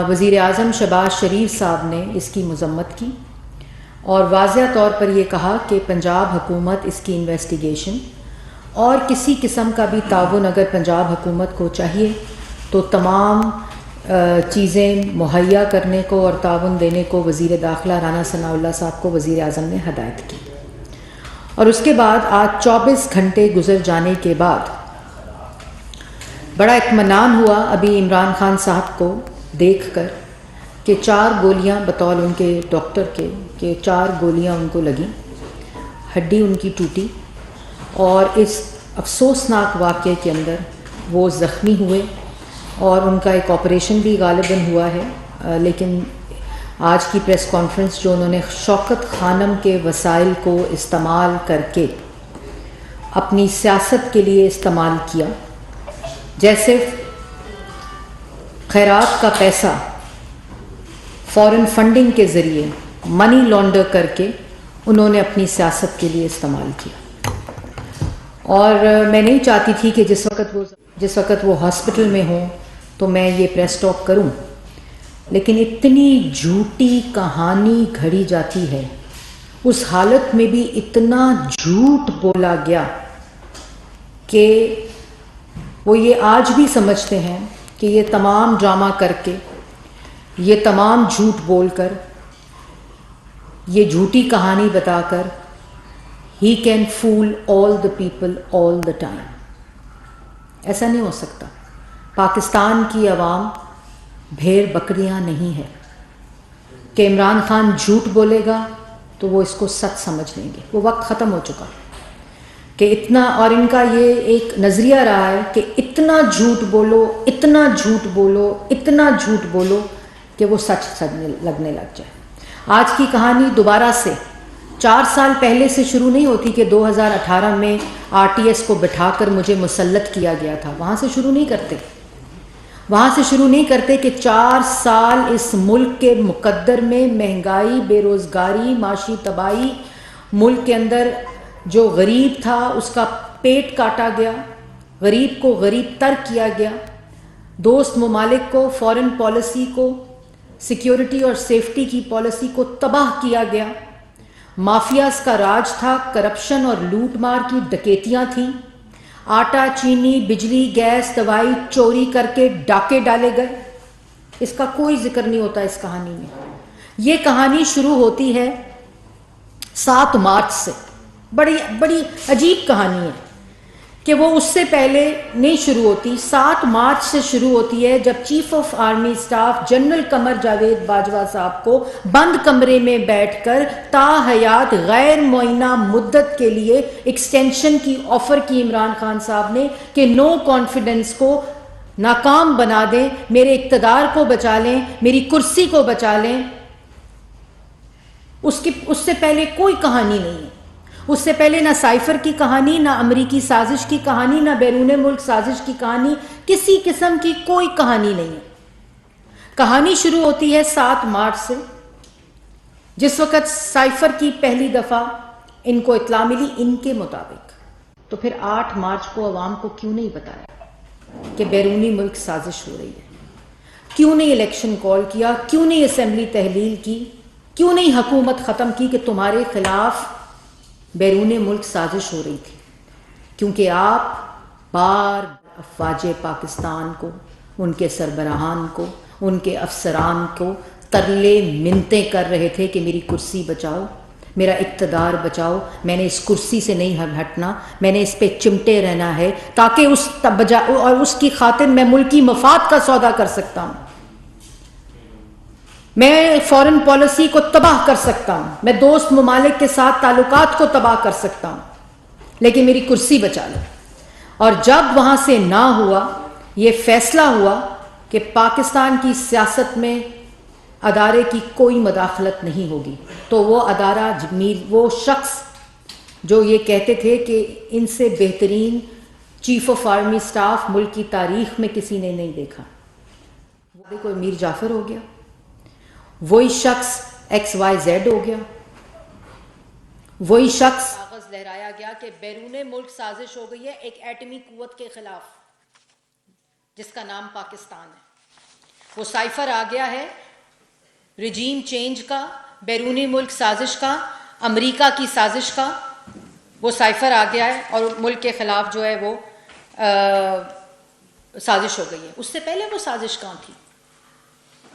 وزیر اعظم شہباز شریف صاحب نے اس کی مذمت کی اور واضح طور پر یہ کہا کہ پنجاب حکومت اس کی انویسٹیگیشن اور کسی قسم کا بھی تعاون اگر پنجاب حکومت کو چاہیے تو تمام چیزیں مہیا کرنے کو اور تعاون دینے کو وزیر داخلہ رانا ثناء اللہ صاحب کو وزیر اعظم نے ہدایت کی۔ اور اس کے بعد آج 24 گھنٹے گزر جانے کے بعد بڑا اطمینان ہوا ابھی عمران خان صاحب کو دیکھ کر کہ 4 گولیاں بطول ان کے ڈاکٹر کے کہ 4 گولیاں ان کو لگیں، ہڈی ان کی ٹوٹی، اور اس افسوسناک واقعے کے اندر وہ زخمی ہوئے اور ان کا ایک آپریشن بھی غالباً ہوا ہے، لیکن آج کی پریس کانفرنس جو انہوں نے شوکت خانم کے وسائل کو استعمال کر کے اپنی سیاست کے لیے استعمال کیا، جیسے خیرات کا پیسہ فورن فنڈنگ کے ذریعے منی لانڈر کر کے انہوں نے اپنی سیاست کے لیے استعمال کیا۔ اور میں نہیں چاہتی تھی کہ جس وقت وہ ہاسپٹل میں ہوں تو میں یہ پریس ٹاک کروں، لیکن اتنی جھوٹی کہانی گھڑی جاتی ہے، اس حالت میں بھی اتنا جھوٹ بولا گیا کہ وہ یہ آج بھی سمجھتے ہیں کہ یہ تمام ڈرامہ کر کے، یہ تمام جھوٹ بول کر، یہ جھوٹی کہانی بتا کر he can fool all the people all the time. ایسا نہیں ہو سکتا۔ پاکستان کی عوام بھیڑ بکریاں نہیں ہے کہ عمران خان جھوٹ بولے گا تو وہ اس کو سچ سمجھ لیں گے۔ وہ وقت ختم ہو چکا کہ اتنا، اور ان کا یہ ایک نظریہ رہا ہے کہ اتنا جھوٹ بولو، اتنا جھوٹ بولو، اتنا جھوٹ بولو کہ وہ سچ لگنے لگ جائے۔ آج کی کہانی دوبارہ سے 4 سال پہلے سے شروع نہیں ہوتی کہ 2018 میں RTS کو بٹھا کر مجھے مسلط کیا گیا تھا، وہاں سے شروع نہیں کرتے، وہاں سے شروع نہیں کرتے کہ 4 سال اس ملک کے مقدر میں مہنگائی، بے روزگاری، معاشی تباہی، ملک کے اندر جو غریب تھا اس کا پیٹ کاٹا گیا، غریب کو غریب تر کیا گیا، دوست ممالک کو، فارن پالیسی کو، سیکیورٹی اور سیفٹی کی پالیسی کو تباہ کیا گیا، مافیاز کا راج تھا، کرپشن اور لوٹ مار کی ڈکیتیاں تھیں، آٹا، چینی، بجلی، گیس، دوائی چوری کر کے ڈاکے ڈالے گئے۔ اس کا کوئی ذکر نہیں ہوتا اس کہانی میں۔ یہ کہانی شروع ہوتی ہے 7 مارچ سے۔ بڑی عجیب کہانی ہے کہ وہ اس سے پہلے نہیں شروع ہوتی، 7 مارچ سے شروع ہوتی ہے جب chief of army staff general Qamar Javed Bajwa صاحب کو بند کمرے میں بیٹھ کر تا حیات غیر معینہ مدت کے لیے ایکسٹینشن کی آفر کی عمران خان صاحب نے کہ نو کانفیڈنس کو ناکام بنا دیں، میرے اقتدار کو بچا لیں، میری کرسی کو بچا لیں۔ اس سے پہلے کوئی کہانی نہیں ہے، اس سے پہلے نہ سائفر کی کہانی، نہ امریکی سازش کی کہانی، نہ بیرون ملک سازش کی کہانی، کسی قسم کی کوئی کہانی نہیں ہے۔ کہانی شروع ہوتی ہے 7 مارچ سے، جس وقت سائفر کی پہلی دفعہ ان کو اطلاع ملی ان کے مطابق، تو پھر 8 مارچ کو عوام کو کیوں نہیں بتایا کہ بیرونی ملک سازش ہو رہی ہے؟ کیوں نہیں الیکشن کال کیا؟ کیوں نہیں اسمبلی تحلیل کی؟ کیوں نہیں حکومت ختم کی کہ تمہارے خلاف بیرون ملک سازش ہو رہی تھی؟ کیونکہ آپ بار افواج پاکستان کو، ان کے سربراہان کو، ان کے افسران کو ترلے منتیں کر رہے تھے کہ میری کرسی بچاؤ، میرا اقتدار بچاؤ، میں نے اس کرسی سے نہیں ہٹنا، میں نے اس پہ چمٹے رہنا ہے تاکہ اس کی خاطر میں ملکی مفاد کا سودا کر سکتا ہوں، میں فورن پالیسی کو تباہ کر سکتا ہوں، میں دوست ممالک کے ساتھ تعلقات کو تباہ کر سکتا ہوں، لیکن میری کرسی بچا لو۔ اور جب وہاں سے نہ ہوا، یہ فیصلہ ہوا کہ پاکستان کی سیاست میں ادارے کی کوئی مداخلت نہیں ہوگی، تو وہ ادارہ وہ شخص جو یہ کہتے تھے کہ ان سے بہترین چیف آف آرمی اسٹاف ملک کی تاریخ میں کسی نے نہیں دیکھا، وہ کوئی میر جعفر ہو گیا، وہی شخص XYZ ہو گیا، وہی شخص کاغذ لہرایا گیا کہ بیرون ملک سازش ہو گئی ہے ایک ایٹمی قوت کے خلاف جس کا نام پاکستان ہے، وہ سائفر آ گیا ہے رجیم چینج کا, بیرونی ملک سازش کا, امریکہ کی سازش کا. وہ سائفر آ گیا ہے اور ملک کے خلاف جو ہے وہ سازش ہو گئی ہے. اس سے پہلے وہ سازش کہاں تھی؟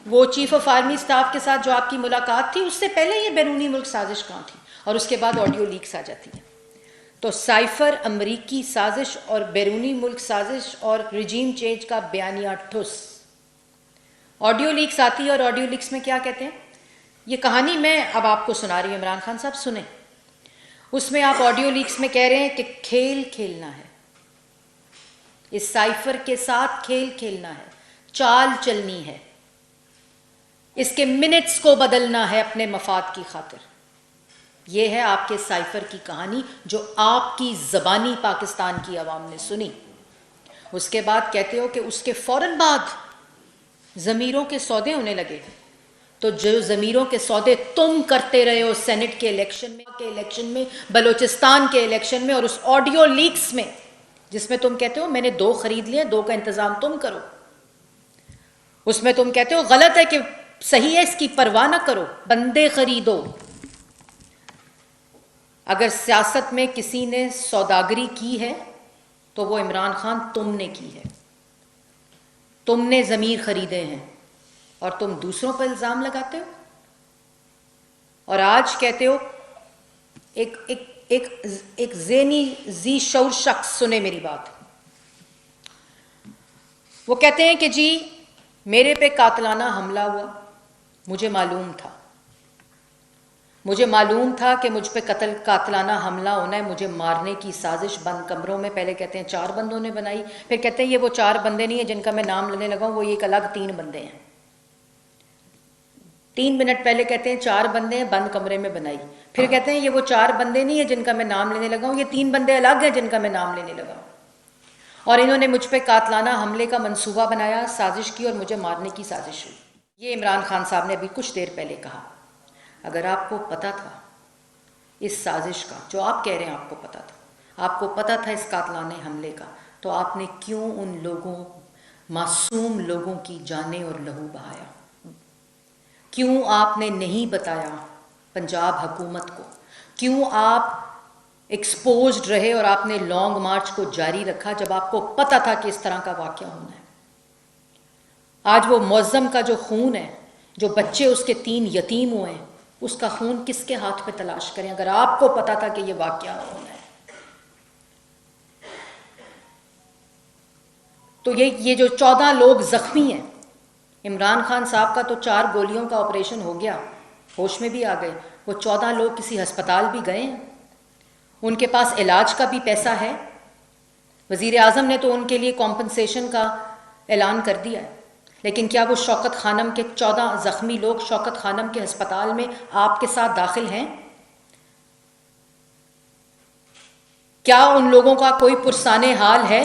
وہ چیف آف آرمی سٹاف کے ساتھ جو آپ کی ملاقات تھی, اس سے پہلے یہ بیرونی ملک سازش کہاں تھی؟ اور اس کے بعد آڈیو لیکس آ جاتی ہیں. تو سائفر, امریکی سازش اور بیرونی ملک سازش اور رجیم چینج کا بیانیہ ٹھس. آڈیو لیکس آتی ہے اور آڈیو لیکس میں کیا کہتے ہیں؟ یہ کہانی میں اب آپ کو سنا رہی ہوں, عمران خان صاحب سنیں. اس میں آپ آڈیو لیکس میں کہہ رہے ہیں کہ کھیل کھیلنا ہے, اس سائفر کے ساتھ کھیل کھیلنا ہے, چال چلنی ہے, اس کے منٹس کو بدلنا ہے اپنے مفاد کی خاطر. یہ ہے آپ کے سائفر کی کہانی جو آپ کی زبانی پاکستان کی عوام نے سنی. اس کے بعد کہتے ہو کہ اس کے فوراً بعد ضمیروں کے سودے ہونے لگے. تو جو ضمیروں کے سودے تم کرتے رہے ہو سینٹ کے الیکشن میں, بلوچستان کے الیکشن میں, اور اس آڈیو لیکس میں جس میں تم کہتے ہو میں نے 2 خرید لیے, 2 کا انتظام تم کرو. اس میں تم کہتے ہو غلط ہے کہ صحیح ہے اس کی پرواہ نہ کرو, بندے خریدو. اگر سیاست میں کسی نے سوداگری کی ہے تو وہ عمران خان تم نے کی ہے. تم نے ضمیر خریدے ہیں اور تم دوسروں پر الزام لگاتے ہو. اور آج کہتے ہو ایک ذی شعور شخص سنے میری بات. وہ کہتے ہیں کہ جی میرے پہ قاتلانہ حملہ ہوا, مجھے معلوم تھا کہ مجھ پہ قاتلانہ حملہ ہونا ہے, مجھے مارنے کی سازش بند کمروں میں, پہلے کہتے ہیں 4 بندوں نے بنائی, پھر کہتے ہیں یہ وہ 4 بندے نہیں ہیں جن کا میں نام لینے لگا ہوں, وہ ایک الگ 3 بندے ہیں. 3 منٹ پہلے کہتے ہیں 4 بندے ہیں بند کمرے میں بنائی, پھر کہتے ہیں یہ وہ 4 بندے نہیں ہیں جن کا میں نام لینے لگا ہوں, یہ 3 بندے الگ ہیں جن کا میں نام لینے لگا ہوں. اور انہوں نے مجھ پہ قاتلانہ حملے کا منصوبہ بنایا, سازش کی, اور مجھے مارنے کی سازش ہوئی. یہ عمران خان صاحب نے ابھی کچھ دیر پہلے کہا. اگر آپ کو پتہ تھا اس سازش کا, جو آپ کہہ رہے ہیں آپ کو پتہ تھا, آپ کو پتہ تھا اس قاتلانہ حملے کا, تو آپ نے کیوں ان لوگوں, معصوم لوگوں کی جانیں اور لہو بہایا؟ کیوں آپ نے نہیں بتایا پنجاب حکومت کو؟ کیوں آپ ایکسپوزڈ رہے اور آپ نے لانگ مارچ کو جاری رکھا جب آپ کو پتہ تھا کہ اس طرح کا واقعہ ہونا ہے؟ آج وہ معظم کا جو خون ہے, جو بچے اس کے 3 یتیم ہوئے ہیں, اس کا خون کس کے ہاتھ پہ تلاش کریں اگر آپ کو پتا تھا کہ یہ واقعہ ہونا ہے؟ تو یہ جو 14 لوگ زخمی ہیں, عمران خان صاحب کا تو 4 گولیوں کا آپریشن ہو گیا, ہوش میں بھی آ گئے. وہ 14 لوگ کسی ہسپتال بھی گئے ہیں, ان کے پاس علاج کا بھی پیسہ ہے. وزیر اعظم نے تو ان کے لیے کمپنسیشن کا اعلان کر دیا ہے. لیکن کیا وہ شوکت خانم کے 14 زخمی لوگ شوکت خانم کے ہسپتال میں آپ کے ساتھ داخل ہیں؟ کیا ان لوگوں کا کوئی پرسان حال ہے؟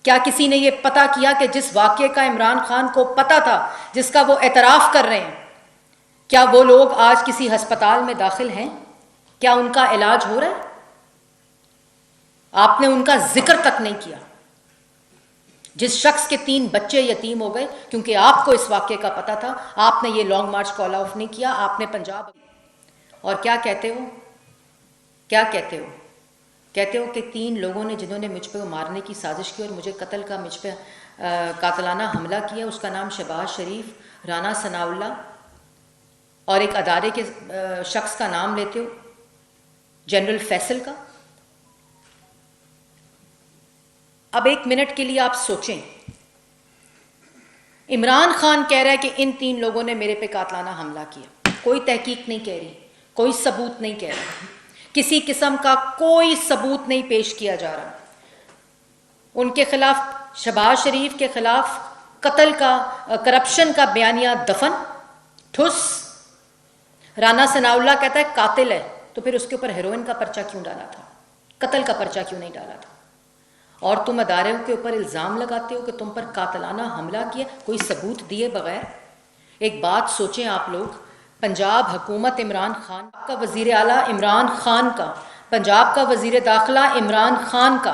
کیا کسی نے یہ پتہ کیا کہ جس واقعے کا عمران خان کو پتہ تھا, جس کا وہ اعتراف کر رہے ہیں, کیا وہ لوگ آج کسی ہسپتال میں داخل ہیں؟ کیا ان کا علاج ہو رہا ہے؟ آپ نے ان کا ذکر تک نہیں کیا. جس شخص کے 3 بچے یتیم ہو گئے کیونکہ آپ کو اس واقعے کا پتہ تھا, آپ نے یہ لانگ مارچ کال آف نہیں کیا. آپ نے پنجاب, اور کیا کہتے ہو کہتے ہو کہ 3 لوگوں نے جنہوں نے مجھ پہ مارنے کی سازش کی اور مجھے قتل کا, مجھ پہ قاتلانہ حملہ کیا, اس کا نام شہباز شریف, رانا ثناء اللہ اور ایک ادارے کے شخص کا نام لیتے ہو, جنرل فیصل کا. اب 1 منٹ کے لیے آپ سوچیں, عمران خان کہہ رہا ہے کہ ان 3 لوگوں نے میرے پہ قاتلانہ حملہ کیا. کوئی تحقیق نہیں کہہ رہی, کوئی ثبوت نہیں کہہ رہا, کسی قسم کا کوئی ثبوت نہیں پیش کیا جا رہا. ان کے خلاف, شہباز شریف کے خلاف قتل کا, کرپشن کا بیانیہ دفن, ٹھس. رانا ثناء اللہ کہتا ہے قاتل ہے, تو پھر اس کے اوپر ہیروئن کا پرچہ کیوں ڈالا تھا؟ قتل کا پرچہ کیوں نہیں ڈالا تھا؟ اور تم اداروں کے اوپر الزام لگاتے ہو کہ تم پر قاتلانہ حملہ کیا, کوئی ثبوت دیے بغیر. ایک بات سوچیں آپ لوگ, پنجاب حکومت عمران خان کا, وزیر اعلیٰ عمران خان کا, پنجاب کا وزیر داخلہ عمران خان کا,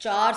4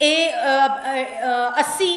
80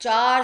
4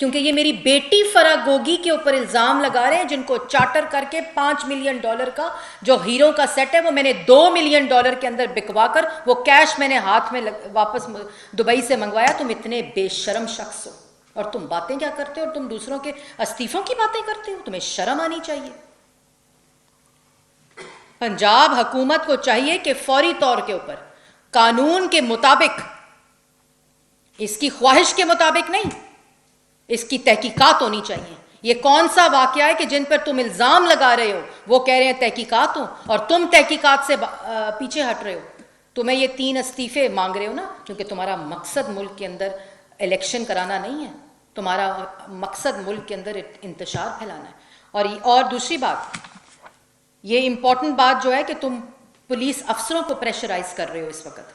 کیونکہ یہ میری بیٹی فرح گوگی کے اوپر الزام لگا رہے ہیں، جن کو چارٹر کر کے $5 ملین کا جو ہیروں کا سیٹ ہے وہ میں نے $2 ملین کے اندر بکوا کر وہ کیش میں نے ہاتھ میں واپس دبئی سے منگوایا. تم اتنے بے شرم شخص ہو اور تم باتیں کیا کرتے ہو، اور تم دوسروں کے استعفوں کی باتیں کرتے ہو. تمہیں شرم آنی چاہیے. پنجاب حکومت کو چاہیے کہ فوری طور کے اوپر قانون کے مطابق، اس کی خواہش کے مطابق نہیں، اس کی تحقیقات ہونی چاہیے. یہ کون سا واقعہ ہے کہ جن پر تم الزام لگا رہے ہو وہ کہہ رہے ہیں تحقیقات ہوں، اور تم تحقیقات سے پیچھے ہٹ رہے ہو. تمہیں یہ 3 استعفے مانگ رہے ہو نا، کیونکہ تمہارا مقصد ملک کے اندر الیکشن کرانا نہیں ہے، تمہارا مقصد ملک کے اندر انتشار پھیلانا ہے. اور دوسری بات، یہ امپورٹنٹ بات جو ہے کہ تم پولیس افسروں کو پریشرائز کر رہے ہو. اس وقت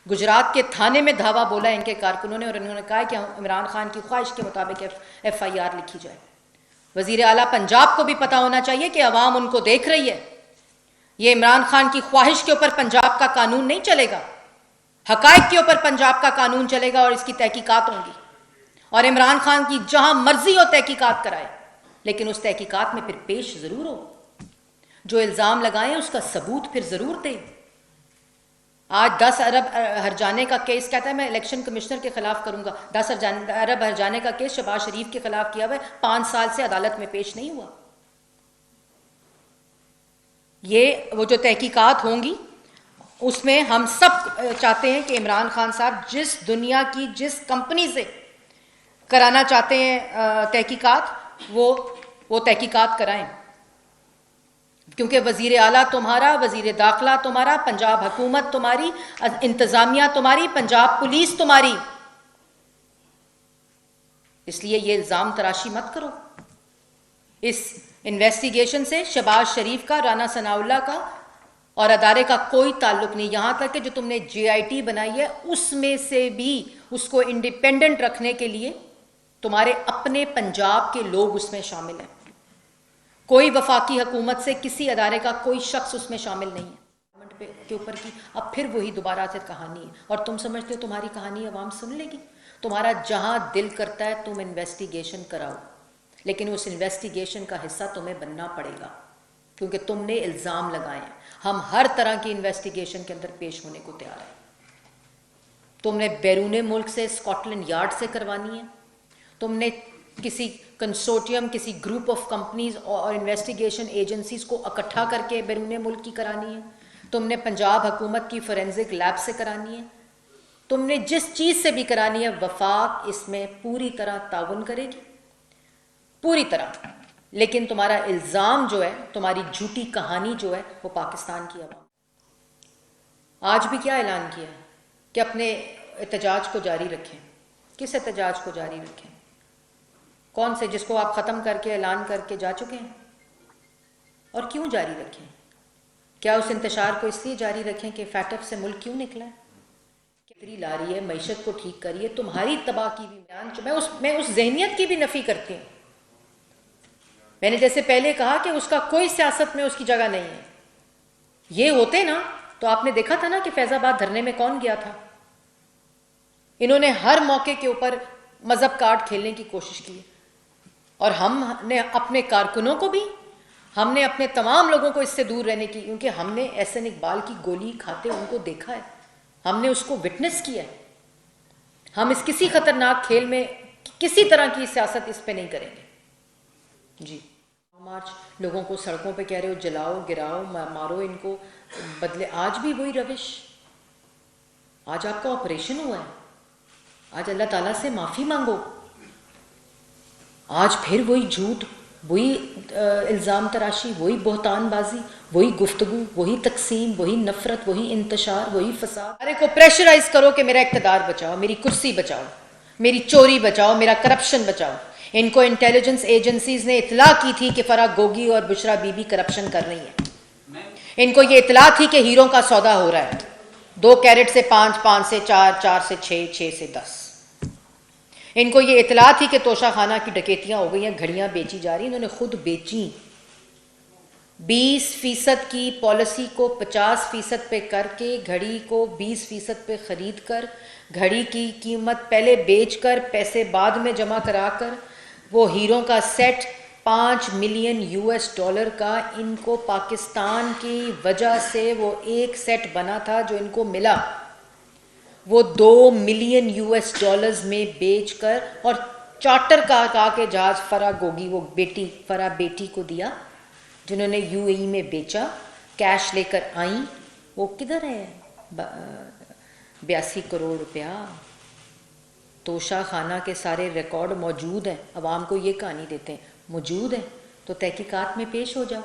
گجرات کے تھانے میں دھاوا بولا ان کے کارکنوں نے، اور انہوں نے کہا کہ عمران خان کی خواہش کے مطابق FIR لکھی جائے. وزیر اعلیٰ پنجاب کو بھی پتا ہونا چاہیے کہ عوام ان کو دیکھ رہی ہے. یہ عمران خان کی خواہش کے اوپر پنجاب کا قانون نہیں چلے گا، حقائق کے اوپر پنجاب کا قانون چلے گا، اور اس کی تحقیقات ہوں گی. اور عمران خان کی جہاں مرضی ہو تحقیقات کرائے، لیکن اس تحقیقات میں پھر پیش ضرور ہو. جو الزام لگائیں اس کا ثبوت پھر ضرور دے. آج 10 ارب ہرجانے کا کیس کہتا ہے میں الیکشن کمشنر کے خلاف کروں گا. 10 ارب ہرجانے کا کیس شہباز شریف کے خلاف کیا ہوا ہے، 5 سال سے عدالت میں پیش نہیں ہوا. یہ وہ جو تحقیقات ہوں گی اس میں ہم سب چاہتے ہیں کہ عمران خان صاحب جس دنیا کی جس کمپنی سے کرانا چاہتے ہیں تحقیقات، وہ تحقیقات کرائیں. کیونکہ وزیر اعلیٰ تمہارا، وزیر داخلہ تمہارا، پنجاب حکومت تمہاری، انتظامیہ تمہاری، پنجاب پولیس تمہاری. اس لیے یہ الزام تراشی مت کرو. اس انویسٹیگیشن سے شہباز شریف کا، رانا ثناء اللہ کا اور ادارے کا کوئی تعلق نہیں. یہاں تک کہ جو تم نے JIT بنائی ہے اس میں سے بھی اس کو انڈیپینڈنٹ رکھنے کے لیے تمہارے اپنے پنجاب کے لوگ اس میں شامل ہیں. کوئی وفاقی حکومت سے کسی ادارے کا کوئی شخص اس میں شامل نہیں ہے کے اوپر کی. اب پھر وہی دوبارہ سے کہانی ہے، اور تم سمجھتے ہو تمہاری کہانی عوام سن لے گی. تمہارا جہاں دل کرتا ہے تم انویسٹیگیشن کراؤ، لیکن اس انویسٹیگیشن کا حصہ تمہیں بننا پڑے گا، کیونکہ تم نے الزام لگائے ہیں. ہم ہر طرح کی انویسٹیگیشن کے اندر پیش ہونے کو تیار ہیں. تم نے بیرون ملک سے اسکاٹ یارڈ سے کروانی ہے، تم نے کسی کنسورٹیم، کسی گروپ آف کمپنیز اور انویسٹیگیشن ایجنسیز کو اکٹھا کر کے بیرون ملک کی کرانی ہے. تم نے پنجاب حکومت کی فورینزک لیب سے کرانی ہے. تم نے جس چیز سے بھی کرانی ہے، وفاق اس میں پوری طرح تعاون کرے گی، پوری طرح. لیکن تمہارا الزام جو ہے، تمہاری جھوٹی کہانی جو ہے، وہ پاکستان کی عوام آج بھی کیا اعلان کیا ہے کہ اپنے احتجاج کو جاری رکھیں. کس احتجاج کو جاری رکھیں؟ کون سے؟ جس کو آپ ختم کر کے اعلان کر کے جا چکے ہیں. اور کیوں جاری رکھیں؟ کیا اس انتشار کو اس لیے جاری رکھیں کہ فیٹف سے ملک کیوں نکلا ہے؟ کتری لا رہی ہے، معیشت کو ٹھیک کریے. تمہاری تباہ کی بھی میں اس ذہنیت کی بھی نفی کرتی ہوں. میں نے جیسے پہلے کہا کہ اس کا کوئی سیاست میں اس کی جگہ نہیں ہے. یہ ہوتے نا تو آپ نے دیکھا تھا نا کہ فیض آباد دھرنے میں کون گیا تھا. انہوں نے ہر موقع کے اوپر مذہب کارڈ کھیلنے کی کوشش کی، اور ہم نے اپنے کارکنوں کو بھی، ہم نے اپنے تمام لوگوں کو اس سے دور رہنے کی، کیونکہ ہم نے احسن اقبال کی گولی کھاتے ان کو دیکھا ہے، ہم نے اس کو وٹنس کیا ہے. ہم اس کسی خطرناک کھیل میں کسی طرح کی سیاست اس پہ نہیں کریں گے. جی مارچ لوگوں کو سڑکوں پہ کہہ رہے ہو جلاؤ، گراؤ، مارو ان کو، بدلے آج بھی وہی روش. آج آپ کا آپریشن ہوا ہے، آج اللہ تعالیٰ سے معافی مانگو. آج پھر وہی جھوٹ، وہی الزام تراشی، وہی بہتان بازی، وہی گفتگو، وہی تقسیم، وہی نفرت، وہی انتشار، وہی فساد. ارے کو پریشرائز کرو کہ میرا اقتدار بچاؤ، میری کرسی بچاؤ، میری چوری بچاؤ، میرا کرپشن بچاؤ. ان کو انٹیلیجنس ایجنسیز نے اطلاع کی تھی کہ فرح گوگی اور بشرا بی بی کرپشن کر رہی ہیں. ان کو یہ اطلاع تھی کہ ہیروں کا سودا ہو رہا ہے، 2 کیرٹ سے 5، 5 سے 4، 4 سے 6، 6 سے 10. ان کو یہ اطلاع تھی کہ توشہ خانہ کی ڈکیتیاں ہو گئی ہیں، گھڑیاں بیچی جا رہی ہیں. انہوں نے خود بیچی. 20% کی پالیسی کو 50% پہ کر کے، گھڑی کو 20% پہ خرید کر گھڑی کی قیمت پہلے بیچ کر پیسے بعد میں جمع کرا کر وہ ہیروں کا سیٹ $5 ملین کا ان کو پاکستان کی وجہ سے وہ ایک سیٹ بنا تھا جو ان کو ملا وہ $2 ملین میں بیچ کر اور چارٹر کا کے جہاز فرا گوگی وہ بیٹی فرا بیٹی کو دیا جنہوں نے UAE میں بیچا کیش لے کر آئیں وہ کدھر ہے 82 کروڑ روپیہ توشہ خانہ کے سارے ریکارڈ موجود ہیں عوام کو یہ کہانی دیتے ہیں موجود ہیں تو تحقیقات میں پیش ہو جاؤ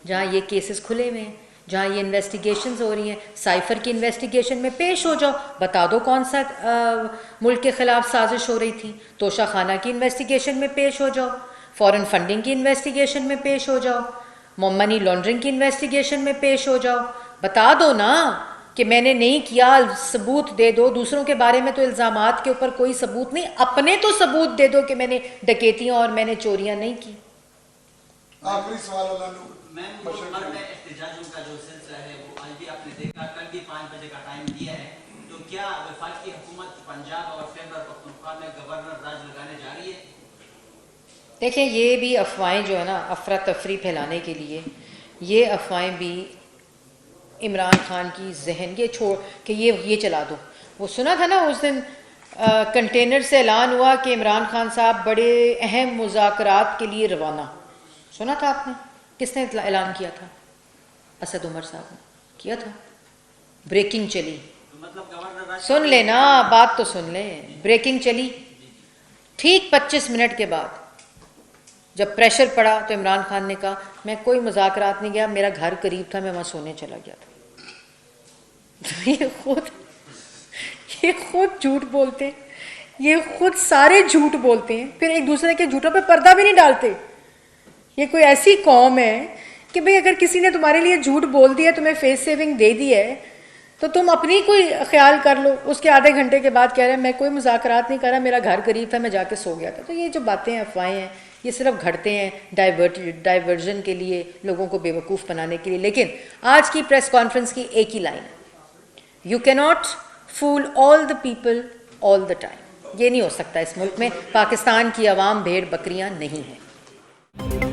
جہاں یہ کیسز کھلے ہوئے ہیں جہاں یہ انویسٹیگیشنز ہو رہی ہیں سائفر کی انویسٹیگیشن میں پیش ہو جاؤ بتا دو کون سا ملک کے خلاف سازش ہو رہی تھی توشہ خانہ کی انویسٹیگیشن میں پیش ہو جاؤ فورن فنڈنگ کی انویسٹیگیشن میں پیش ہو جاؤ منی لانڈرنگ کی انویسٹیگیشن میں پیش ہو جاؤ بتا دو نا کہ میں نے نہیں کیا ثبوت دے دو دوسروں کے بارے میں تو الزامات کے اوپر کوئی ثبوت نہیں اپنے تو ثبوت دے دو کہ میں نے ڈکیتیاں اور میں نے چوریاں نہیں کی آخری سوال میم احتجاجوں کا جو سلسلہ ہے وہ آج بھی آپ نے دیکھا کل بھی 5 بجے کا ٹائم دیا ہے تو کیا وفاقی حکومت پنجاب اور خیبر پختونخوا میں گورنر راج لگانے جا رہی ہے دیکھیں یہ بھی افواہیں جو ہے نا افراتفری پھیلانے کے لیے یہ افواہیں بھی عمران خان کی ذہن یہ چھوڑ کہ یہ چلا دو وہ سنا تھا نا اس دن کنٹینر سے اعلان ہوا کہ عمران خان صاحب بڑے اہم مذاکرات کے لیے روانہ سنا تھا آپ نے کس نے اعلان کیا تھا اسد عمر صاحب نے کیا تھا بریکنگ چلی سن لینا بات تو سن لیں بریکنگ چلی ٹھیک 25 منٹ کے بعد جب پریشر پڑا تو عمران خان نے کہا میں کوئی مذاکرات نہیں گیا میرا گھر قریب تھا میں وہاں سونے چلا گیا تھا یہ خود جھوٹ بولتے یہ خود سارے جھوٹ بولتے ہیں پھر ایک دوسرے کے جھوٹوں پہ پردہ بھی نہیں ڈالتے یہ کوئی ایسی قوم ہے کہ بھئی اگر کسی نے تمہارے لیے جھوٹ بول دیا تمہیں فیس سیونگ دے دی ہے تو تم اپنی کوئی خیال کر لو اس کے آدھے گھنٹے کے بعد کہہ رہے ہیں میں کوئی مذاکرات نہیں کر رہا میرا گھر قریب تھا میں جا کے سو گیا تھا تو یہ جو باتیں ہیں افواہیں ہیں یہ صرف گھڑتے ہیں ڈائیورژن کے لیے لوگوں کو بیوقوف بنانے کے لیے لیکن آج کی پریس کانفرنس کی ایک ہی line you can not fool all the people all the time یہ نہیں ہو سکتا اس ملک میں پاکستان کی عوام بھیڑ بکریاں نہیں ہیں